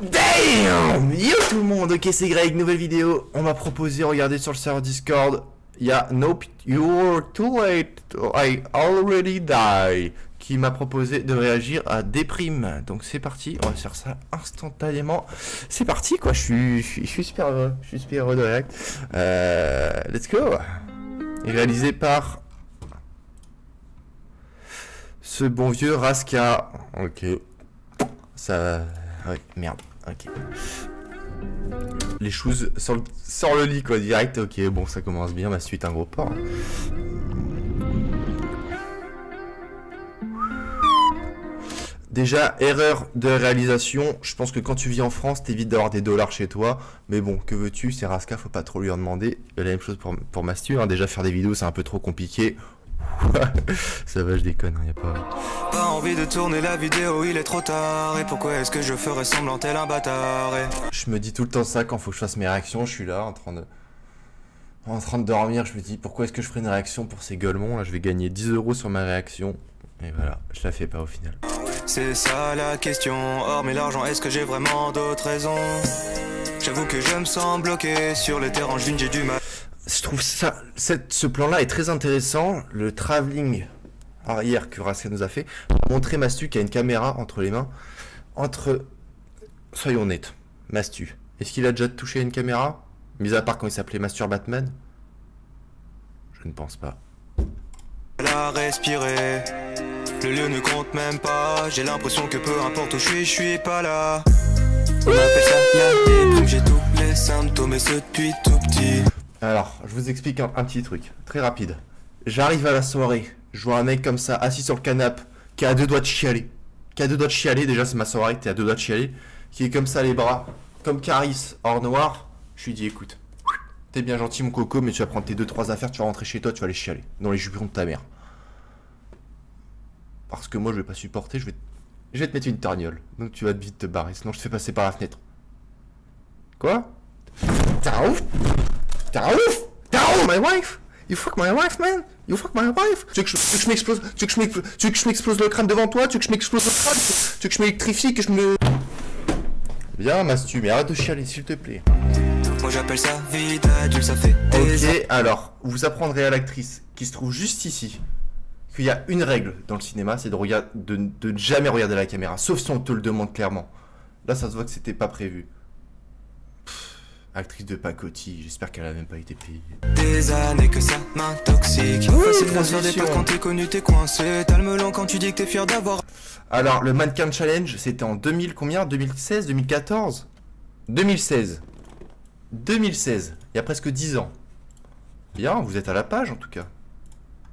Damn! Yo tout le monde, ok c'est Greg, nouvelle vidéo. On m'a proposé, regardez sur le serveur Discord, il y a Nope, you're too late, I already die, qui m'a proposé de réagir à Déprime. Donc c'est parti, on va faire ça instantanément. C'est parti quoi, je suis super heureux, de React. Let's go. Et réalisé par ce bon vieux Raska. Ok. Ça... Ouais, merde. Ok. Les choses sur le lit quoi, direct. Ok, bon ça commence bien, ma suite un gros porc. Déjà, erreur de réalisation. Je pense que quand tu vis en France, t'évites d'avoir des dollars chez toi. Mais bon, que veux-tu, c'est Raska, faut pas trop lui en demander. La même chose pour Mastu, hein. Déjà faire des vidéos c'est un peu trop compliqué. Ça va, je déconne, hein, y a pas envie de tourner la vidéo, il est trop tard. Et pourquoi est-ce que je ferais semblant tel un bâtard Je me dis tout le temps ça quand faut que je fasse mes réactions. Je suis là en train de dormir. Je me dis pourquoi est-ce que je ferai une réaction pour ces gueulemons là. Je vais gagner 10 € sur ma réaction. Et voilà, je la fais pas au final. C'est ça la question. Hormis l'argent, est-ce que j'ai vraiment d'autres raisons? J'avoue que je me sens bloqué sur le terrain, j'ai du mal. Je trouve ça, ce plan-là est très intéressant. Le travelling arrière que Raska nous a fait pour montrer Mastu qui a une caméra entre les mains. Soyons honnêtes, Mastu, est-ce qu'il a déjà touché une caméra? Mis à part quand il s'appelait Mastur Batman? Je ne pense pas. La respirer. Le lieu ne compte même pas. J'ai l'impression que peu importe où je suis pas là. On appelle ça la déprime. J'ai tous les symptômes et ce depuis tout petit. Alors, je vous explique un petit truc, très rapide. J'arrive à la soirée, je vois un mec comme ça, assis sur le canapé, qui a à 2 doigts de chialer. Déjà c'est ma soirée, t'es à 2 doigts de chialer. Qui est comme ça les bras, comme Caris, hors noir. Je lui dis écoute, t'es bien gentil mon coco, mais tu vas prendre tes 2-3 affaires, tu vas rentrer chez toi, tu vas aller chialer. Dans les jupons de ta mère. Parce que moi je vais pas supporter, je vais te mettre une torgnole. Donc tu vas vite te barrer, sinon je te fais passer par la fenêtre. Quoi? T'es un ouf? T'es un ouf? T'es un ouf, my wife? You fuck my wife, man? You fuck my wife? Tu veux que je m'explose? Tu veux que je m'explose le crâne devant toi? Tu veux que je m'explose le crâne? Tu veux que je m'électrifie? Que je me... Viens, Mastu, mais arrête de chialer, s'il te plaît. Moi j'appelle ça vie d'adulte, ça fait des Ok, alors, vous apprendrez à l'actrice qui se trouve juste ici qu'il y a une règle dans le cinéma, c'est de ne jamais regarder la caméra, sauf si on te le demande clairement. Là, ça se voit que c'était pas prévu. Actrice de pacotille, j'espère qu'elle a même pas été payée. Des années que ça m'intoxique. Oui, facile de faire des potes quand t'es connu, t'es coincé. T'as le melon quand tu dis que t'es fier d'avoir. Alors, le Mannequin Challenge, c'était en 2000, combien? 2016, 2014? 2016. 2016, il y a presque 10 ans. Bien, vous êtes à la page en tout cas.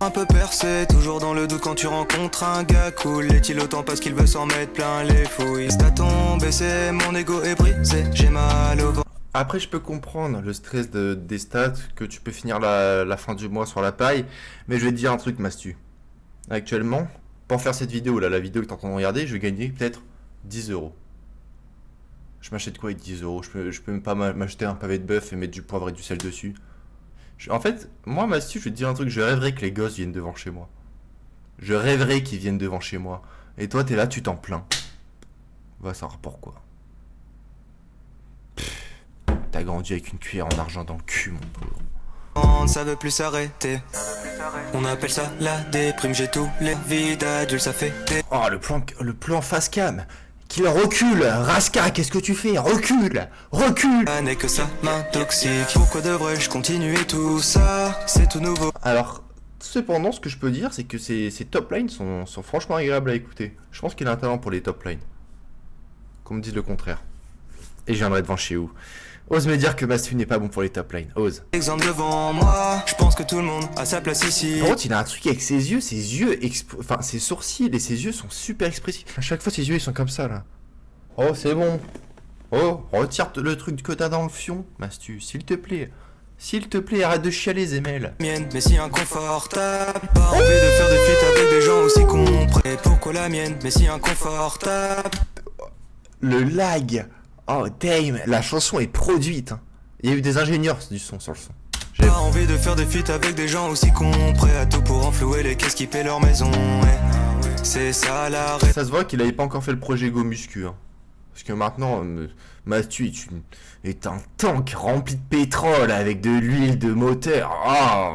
Un peu percé, toujours dans le doute quand tu rencontres un gars cool. Est-il autant parce qu'il veut s'en mettre plein les fouilles? C'est à tomber, c'est mon ego est brisé, j'ai mal au ventre. Après, je peux comprendre le stress des stats, que tu peux finir la fin du mois sur la paille. Mais je vais te dire un truc, Mastu. Actuellement, pour faire cette vidéo, là, la vidéo que tu es en train de regarder, je vais gagner peut-être 10 €. Je m'achète quoi avec 10 €? Je peux même pas m'acheter un pavé de bœuf et mettre du poivre et du sel dessus. En fait, moi, Mastu, je vais te dire un truc, je rêverais que les gosses viennent devant chez moi. Je rêverais qu'ils viennent devant chez moi. Et toi, t'es là, tu t'en plains. Va savoir pourquoi. T'as grandi avec une cuillère en argent dans le cul, mon pauvre. Ça veut plus s'arrêter. On appelle ça la déprime. J'ai tous les vies d'adulte, ça fait des... Oh, le plan face cam. Qu'il recule. Raska, qu'est-ce que tu fais? Recule. Recule. Années que ça m'intoxique. Pourquoi devrais-je continuer tout ça? C'est tout nouveau. Alors, cependant, ce que je peux dire, c'est que ces top lines sont franchement agréables à écouter. Je pense qu'il a un talent pour les top lines. Qu'on me dise le contraire. Et je viendrai devant chez vous. Ose me dire que Mastu n'est pas bon pour les top lines. Ose. Exemple devant moi, je pense que tout le monde a sa place ici. Par contre, il a un truc avec ses yeux, enfin ses sourcils et ses yeux sont super expressifs. À chaque fois, ses yeux ils sont comme ça là. Oh, c'est bon. Oh, retire le truc que t'as dans le fion, Mastu, s'il te plaît. S'il te plaît, arrête de chialer, Zemel. Mienne, mais si inconfortable. Pas envie de faire des feats avec des gens aussi compris. Pourquoi la mienne, mais si inconfortable. Le lag. Oh damn, la chanson est produite. Hein. Il y a eu des ingénieurs du son sur le son. J'ai pas envie de faire des feats avec des gens aussi cons, prêts à tout pour enflouer les caisses qui paient leur maison. Ouais. C'est ça la Ça se voit qu'il avait pas encore fait le projet Go Muscu. Hein. Parce que maintenant, Mastu est un tank rempli de pétrole avec de l'huile de moteur. Oh,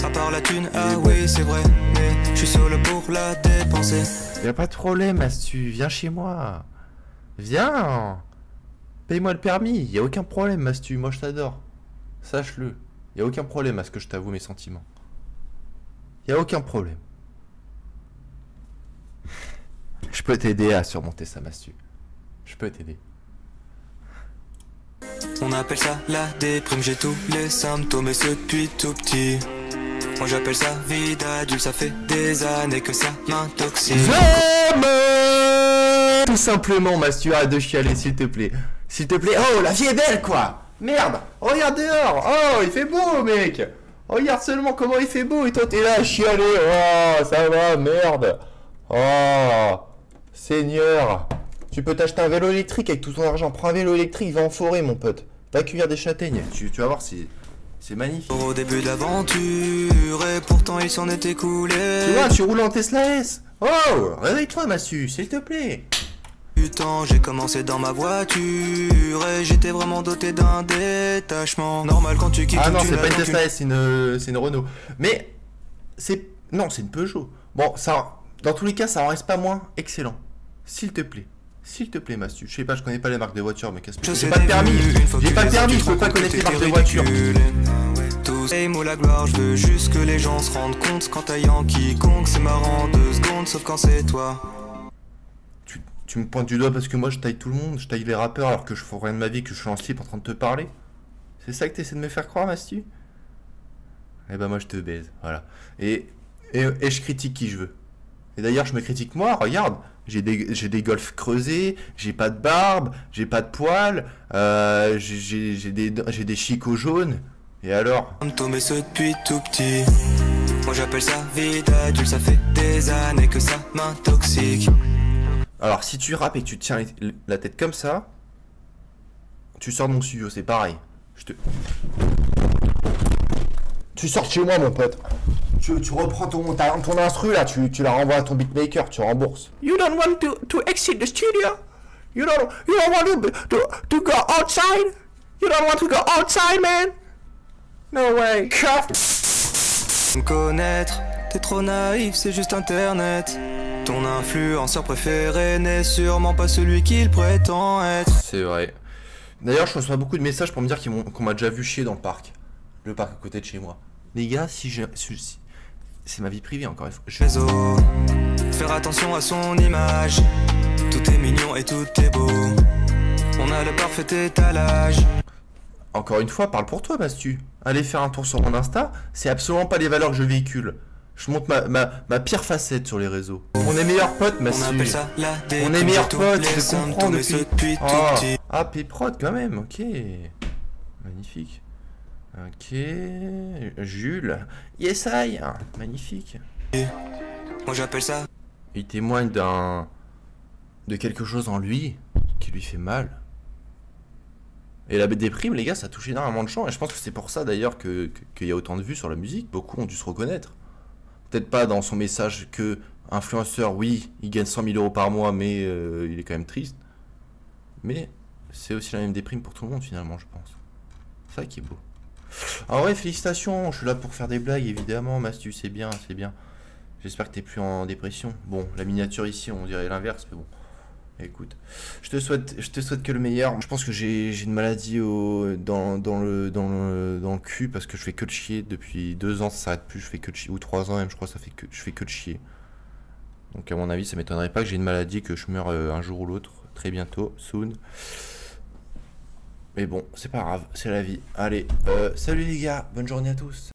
à part la thune, ah oui c'est vrai, mais je suis solo pour la dépenser. Y a pas de problème, Mastu, viens chez moi. Viens. Paye-moi le permis, y a aucun problème, Mastu, moi je t'adore. Sache-le, y a aucun problème à ce que je t'avoue mes sentiments. Y a aucun problème. Je peux t'aider à surmonter ça, Mastu. Je peux t'aider. On appelle ça la déprime, j'ai tous les symptômes et ce depuis tout petit. Moi j'appelle ça vie d'adulte, ça fait des années que ça m'intoxique. Tout simplement, Mastu, arrête de chialer, s'il te plaît. S'il te plaît. Oh, la vie est belle, quoi. Merde. Oh, regarde dehors. Oh, il fait beau, mec. Oh, regarde seulement comment il fait beau. Et toi, t'es là à chialer. Oh, ça va, merde. Oh, Seigneur. Tu peux t'acheter un vélo électrique avec tout ton argent. Prends un vélo électrique, va en forêt, mon pote. Va cueillir des châtaignes. Tu vas voir, c'est magnifique. Au début de l'aventure, et pourtant il s'en est écoulé. Tu vois, tu roules en Tesla S. Oh, réveille-toi, Mastu, s'il te plaît. Du temps, j'ai commencé dans ma voiture et j'étais vraiment doté d'un détachement. Normal quand tu quittes. Ah non, c'est pas une Tesla S, c'est une Renault. Mais non, c'est une Peugeot. Bon, ça, dans tous les cas, ça en reste pas moins excellent. S'il te plaît. S'il te plaît, Mastu. Je sais pas, je connais pas les marques de voitures, mais qu'est-ce j'ai pas de permis. J'ai pas de permis, je peux pas connaître les marques de voitures. Tous les mots la gloire, je veux juste que les gens se rendent compte. Quand t'as quiconque, c'est marrant 2 secondes, sauf quand c'est toi. Tu me pointes du doigt parce que moi je taille tout le monde, je taille les rappeurs alors que je fais rien de ma vie, que je suis en slip en train de te parler. C'est ça que t'essaies de me faire croire, Mastu? Eh ben moi je te baise, voilà. Et je critique qui je veux. Et d'ailleurs je me critique moi, regarde. J'ai des golfs creusés, j'ai pas de barbe, j'ai pas de poils, j'ai des chicots jaunes. Et alors? Mais ce depuis tout petit. Moi j'appelle ça vie d'adulte, ça fait des années que ça m'intoxique. Alors si tu rappes et que tu tiens la tête comme ça, tu sors de mon studio, c'est pareil. Tu sors de chez moi, mon pote. Tu reprends ton instru là, tu la renvoies à ton beatmaker, tu rembourses. You don't want to exit the studio? You don't want to go outside? You don't want to go outside, man? No way. Me connaître, t'es trop naïf, c'est juste internet. Ton influenceur préféré n'est sûrement pas celui qu'il prétend être. C'est vrai. D'ailleurs, je reçois beaucoup de messages pour me dire qu'on m'a déjà vu chier dans le parc. Le parc à côté de chez moi. Les gars, c'est ma vie privée encore une fois. Faire attention à son image. Tout est mignon et tout est beau. On a le parfait étalage. Encore une fois, parle pour toi, Mastu. Allez faire un tour sur mon Insta, c'est absolument pas les valeurs que je véhicule. Je montre ma pire facette sur les réseaux. On est meilleurs potes, Mastu. On est meilleurs potes, je comprends depuis... Ah, P-Prod quand même, ok. Magnifique. Ok, Jules. Yes, I. Magnifique. Moi j'appelle ça. Il témoigne de quelque chose en lui qui lui fait mal. Et la déprime, les gars, ça touche énormément de gens. Et je pense que c'est pour ça d'ailleurs qu'il y a autant de vues sur la musique. Beaucoup ont dû se reconnaître. Peut-être pas dans son message que influenceur, oui, il gagne 100 000 euros par mois, mais il est quand même triste. Mais c'est aussi la même déprime pour tout le monde finalement, je pense. C'est ça qui est beau. Ah ouais, félicitations, je suis là pour faire des blagues évidemment, Mastu, c'est bien, c'est bien. J'espère que t'es plus en dépression. Bon, la miniature ici, on dirait l'inverse, mais bon. Écoute, je te souhaite que le meilleur. Je pense que j'ai une maladie dans le cul parce que je fais que de chier depuis 2 ans, ça s'arrête plus, je fais que de chier, ou 3 ans même, je crois, je fais que de chier. Donc à mon avis, ça m'étonnerait pas que j'ai une maladie, que je meure un jour ou l'autre, très bientôt, soon. Mais bon, c'est pas grave, c'est la vie. Allez, salut les gars, bonne journée à tous.